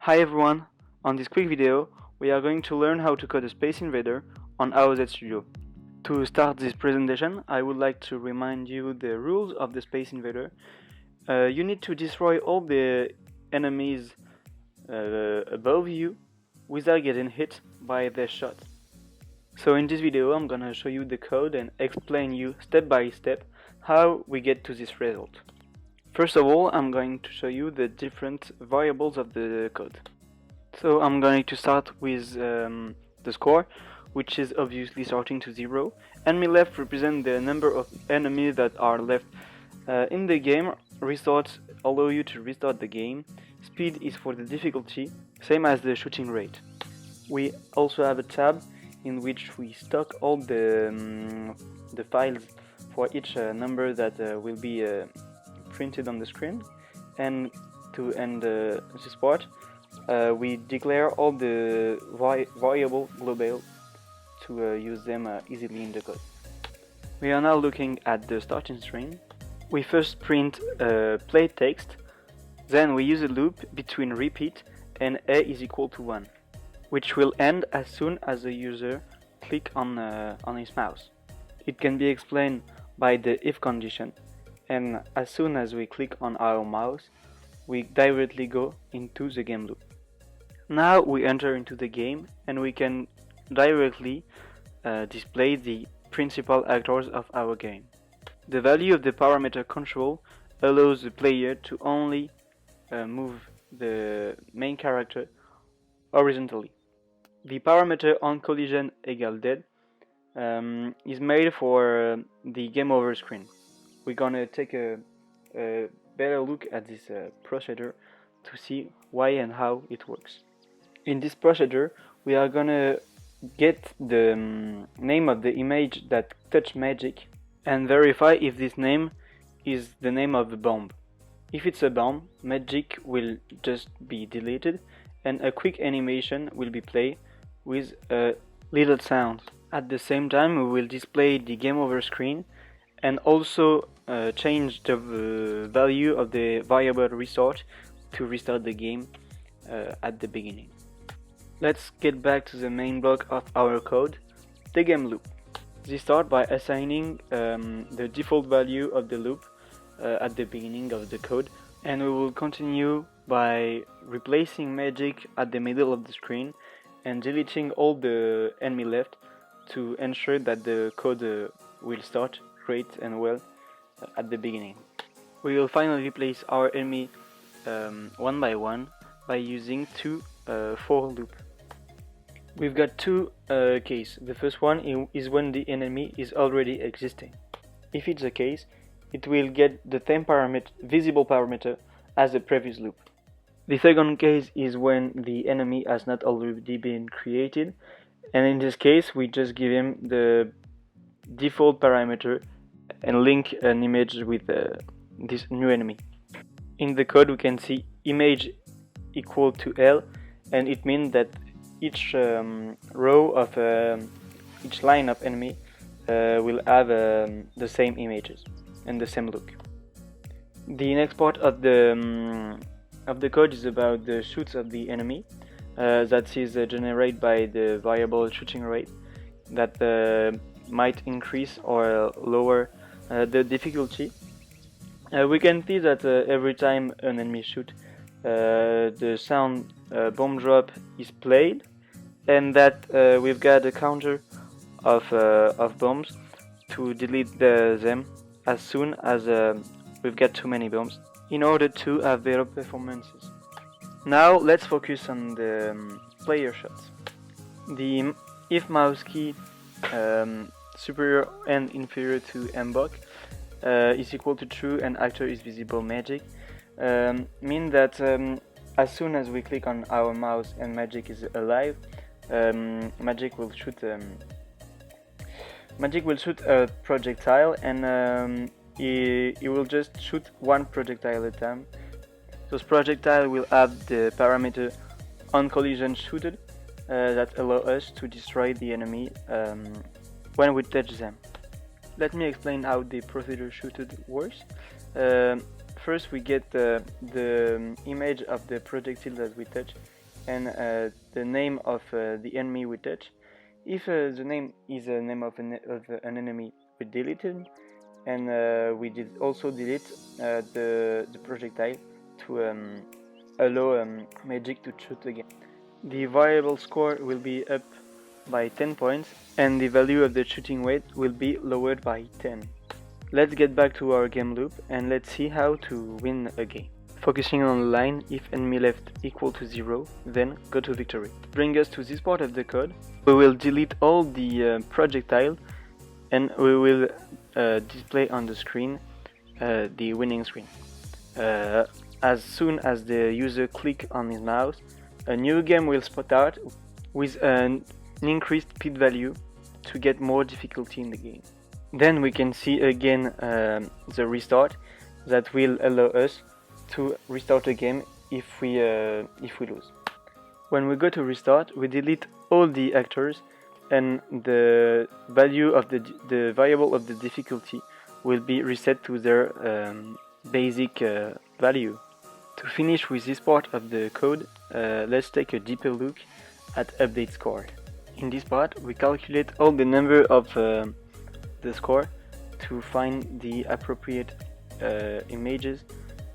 Hi everyone, on this quick video we are going to learn how to code a Space Invader on AOZ Studio. To start this presentation, I would like to remind you the rules of the Space Invader. You need to destroy all the enemies above you without getting hit by their shot. So in this video I'm gonna show you the code and explain you step by step how we get to this result. First of all, I'm going to show you the different variables of the code. So I'm going to start with the score, which is obviously starting to 0. Enemy left represent the number of enemies that are left in the game. Restart allow you to restart the game. Speed is for the difficulty, same as the shooting rate. We also have a tab in which we stock all the files for each number that will be printed on the screen, and to end this part we declare all the variable global to use them easily in the code. We are now looking at the starting string. We first print play text, then we use a loop between repeat and a is equal to 1, which will end as soon as the user click on his mouse. It can be explained by the if condition, and as soon as we click on our mouse, we directly go into the game loop. Now we enter into the game and we can directly display the principal actors of our game. The value of the parameter control allows the player to only move the main character horizontally. The parameter on collision equal dead is made for the game over screen. We're gonna take a better look at this procedure to see why and how it works. In this procedure, we are gonna get the name of the image that touch magic and verify if this name is the name of the bomb. If it's a bomb, magic will just be deleted and a quick animation will be played with a little sound. At the same time, we will display the game over screen and also change the value of the variable restart to restart the game at the beginning. Let's get back to the main block of our code, the game loop. This starts by assigning the default value of the loop at the beginning of the code, and we will continue by replacing magic at the middle of the screen and deleting all the enemy left to ensure that the code will start great and well at the beginning. We will finally replace our enemy one by one by using two for loop. We've got two cases. The first one is when the enemy is already existing. If it's the case, it will get the same visible parameter as the previous loop. The second case is when the enemy has not already been created, and in this case we just give him the default parameter and link an image with this new enemy. In the code we can see image equal to L, and it means that each row of each line of enemy will have the same images and the same look. The next part of the code is about the shoots of the enemy that is generated by the variable shooting rate that might increase or lower the difficulty. We can see that every time an enemy shoots, the sound bomb drop is played, and that we've got a counter of bombs to delete them as soon as we've got too many bombs in order to have better performances. Now let's focus on the player shots. The if mouse key superior and inferior to mblock is equal to true and actor is visible magic mean that as soon as we click on our mouse and magic is alive, magic will shoot a projectile, and it will just shoot one projectile at a time. Those projectiles will have the parameter on collision shooted that allow us to destroy the enemy when we touch them. Let me explain how the procedure shooted works. First we get the image of the projectile that we touch and the name of the enemy we touch. If the name is the name of an enemy, we delete it, and we did also delete the projectile to allow magic to shoot again. The variable score will be up by 10 points, and the value of the shooting weight will be lowered by 10. Let's get back to our game loop and let's see how to win a game. Focusing on the line, if enemy left equal to 0, then go to victory. Bring us to this part of the code. We will delete all the projectile and we will display on the screen the winning screen. As soon as the user clicks on his mouse, a new game will start with an increased speed value to get more difficulty in the game. Then we can see again the restart that will allow us to restart a game if we lose. When we go to restart, we delete all the actors, and the value of the variable of the difficulty will be reset to their basic value. To finish with this part of the code, let's take a deeper look at update score. In this part, we calculate all the number of the score to find the appropriate images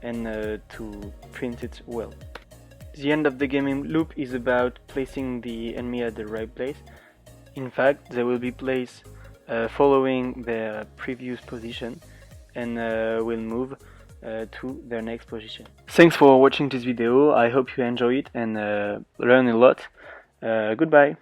and to print it well. The end of the gaming loop is about placing the enemy at the right place. In fact, they will be placed following their previous position and will move to their next position. Thanks for watching this video. I hope you enjoy it and learn a lot. Goodbye.